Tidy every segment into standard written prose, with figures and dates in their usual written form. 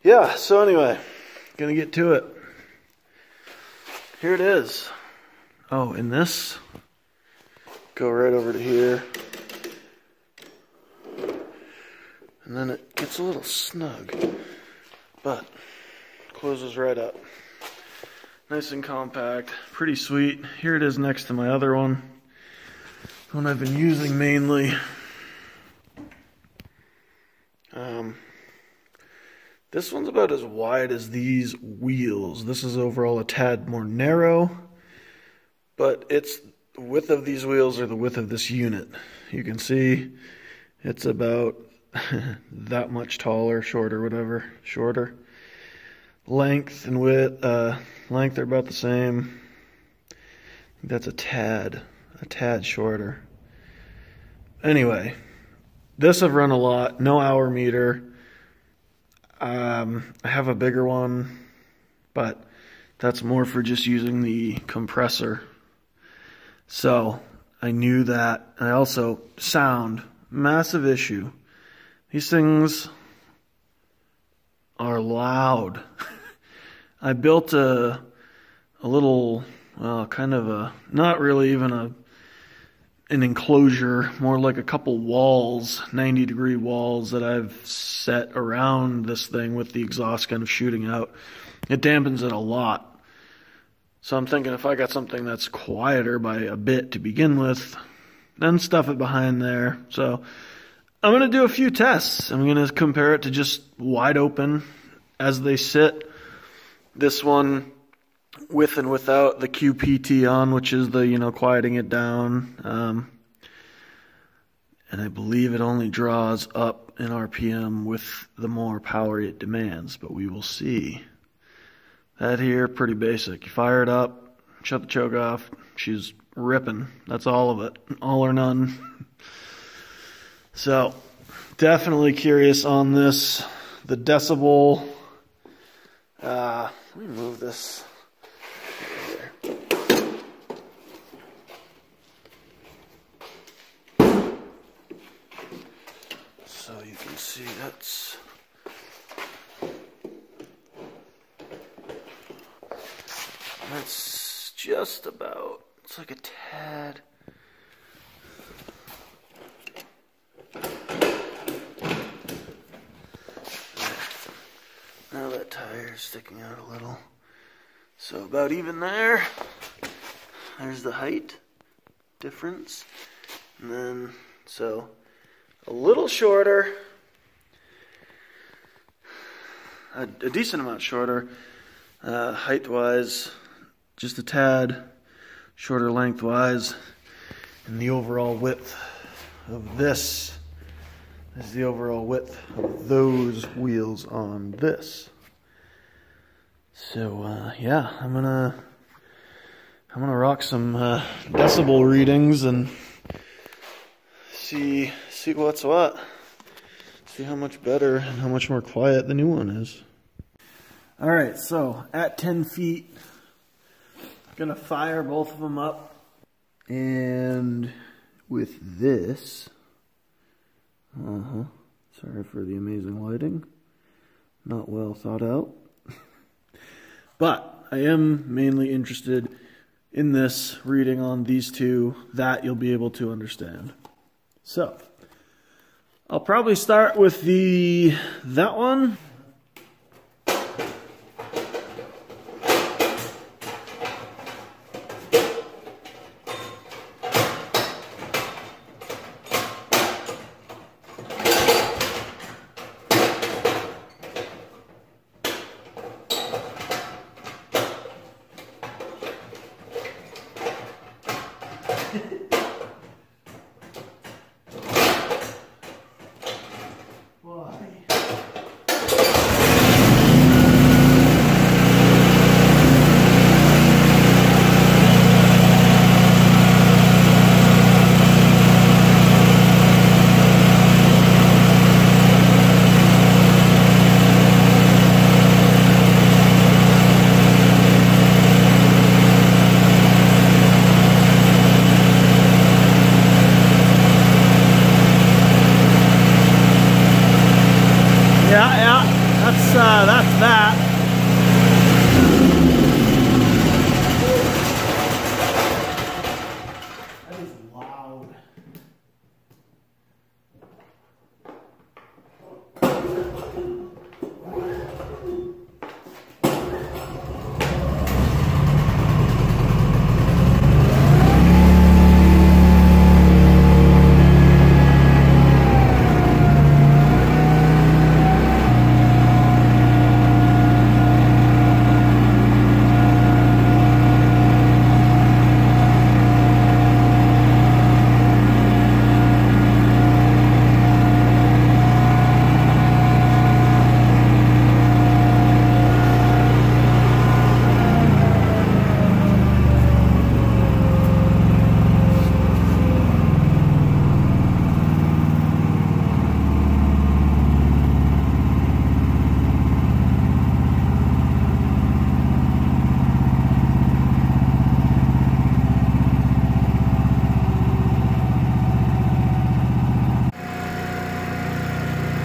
Yeah, so anyway, gonna get to it. Here it is. Oh, and this, go right over to here. And then it gets a little snug, but closes right up. Nice and compact, pretty sweet. Here it is next to my other one. The one I've been using mainly. This one's about as wide as these wheels. This is overall a tad more narrow, but it's the width of these wheels or the width of this unit. You can see it's about that much taller, shorter, whatever, shorter. Length and width, length are about the same. I think that's a tad shorter. Anyway, this I've run a lot, no hour meter. I have a bigger one, but that's more for just using the compressor. So I knew that. And I also, sound, massive issue. These things are loud. I built a little, well, kind of a, not really even an enclosure, more like a couple walls, 90-degree walls that I've set around this thing with the exhaust kind of shooting out. It dampens it a lot. So I'm thinking if I got something that's quieter by a bit to begin with, then stuff it behind there. So I'm going to do a few tests. I'm going to compare it to just wide open as they sit. This one with and without the QPT on, which is the, you know, quieting it down. And I believe it only draws up in RPM with the more power it demands, but we will see. That here, pretty basic. You fire it up, shut the choke off, she's ripping. That's all of it, all or none. So, definitely curious on this. The decibel, let me move this. So you can see that's just about, it's like a tad. Now that tire is sticking out a little. So about even there. There's the height difference. And then, so a little shorter, a decent amount shorter, height-wise, just a tad shorter length-wise, and the overall width of this is the overall width of those wheels on this. So yeah, I'm gonna rock some decibel readings and see what's what. See how much better and how much more quiet the new one is. All right, so at 10 feet, gonna fire both of them up. And with this, sorry for the amazing lighting, not well thought out. But I am mainly interested in this reading on these two, that you'll be able to understand. So, I'll probably start with that one. that's that. That is loud.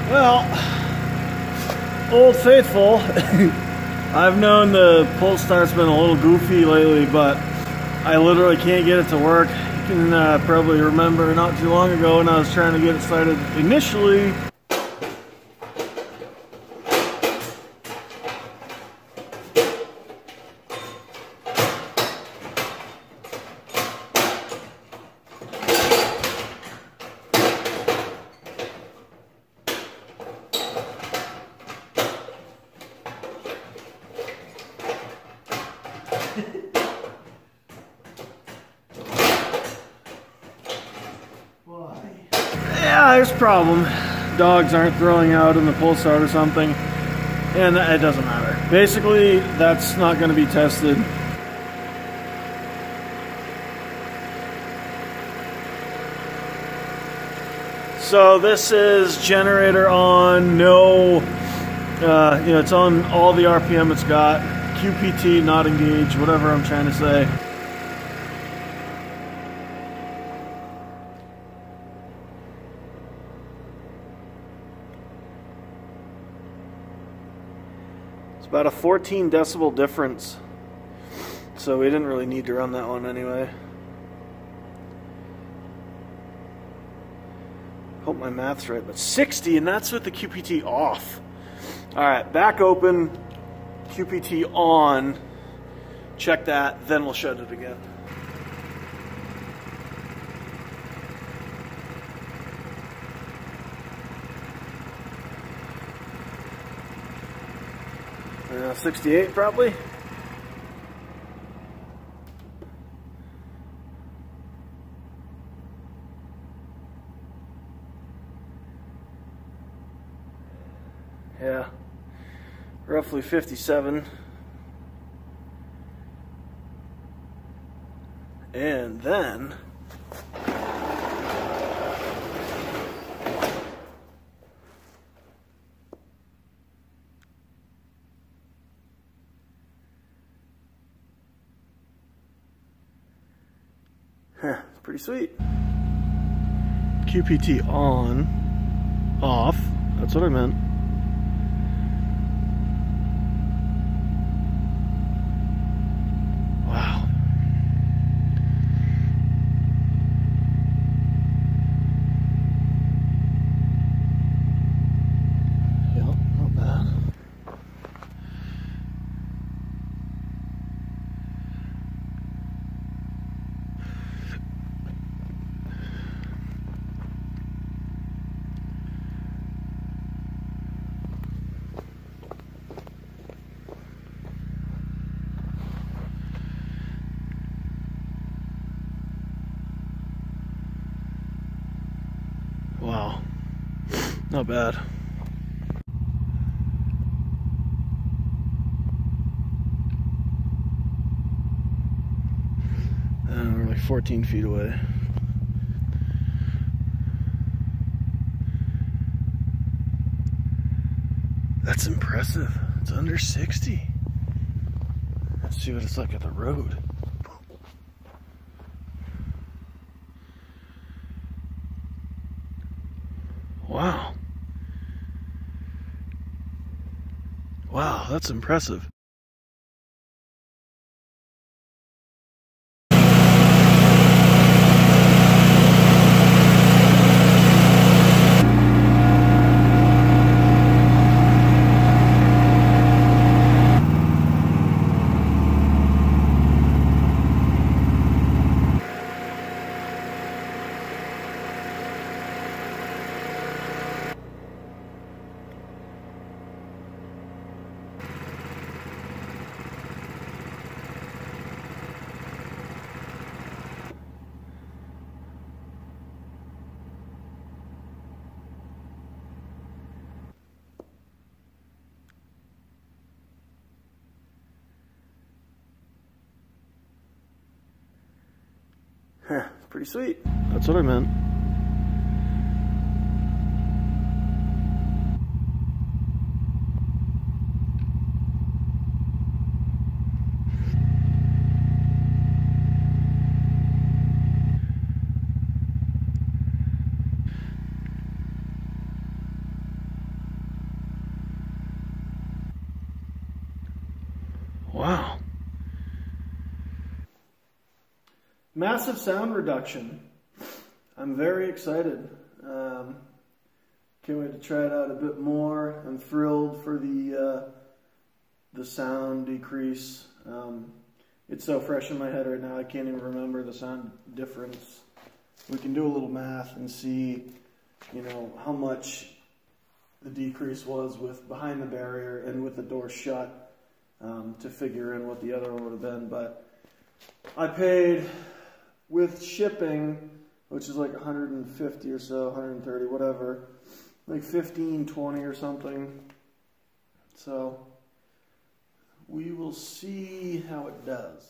Well, Old Faithful, I've known the pull start's been a little goofy lately, but I literally can't get it to work. You can probably remember not too long ago when I was trying to get it started initially. Yeah, there's a problem. Dogs aren't throwing out in the pull start or something, and it doesn't matter. Basically, that's not going to be tested. So this is generator on, no, it's on all the RPM it's got. QPT not engaged, whatever I'm trying to say. It's about a 14 decibel difference, so we didn't really need to run that one anyway. Hope my math's right, but 60, and that's with the QPT off. All right, back open, QPT on, check that, then we'll shut it again. Yeah, 68 probably. Yeah, roughly 57. And then pretty sweet. QPT on, off, that's what I meant. Wow. Yep, not bad. Wow, not bad. We're like 14 feet away. That's impressive. It's under 60. Let's see what it's like at the road. Wow. Wow, that's impressive. Pretty sweet. That's what I meant. Wow. Massive sound reduction. I'm very excited. Can't wait to try it out a bit more. I'm thrilled for the sound decrease. It's so fresh in my head right now, I can't even remember the sound difference. We can do a little math and see, you know, how much the decrease was with behind the barrier and with the door shut, to figure in what the other one would have been. But I paid, with shipping, which is like 150 or so, 130, whatever, like 15, 20 or something. So we will see how it does.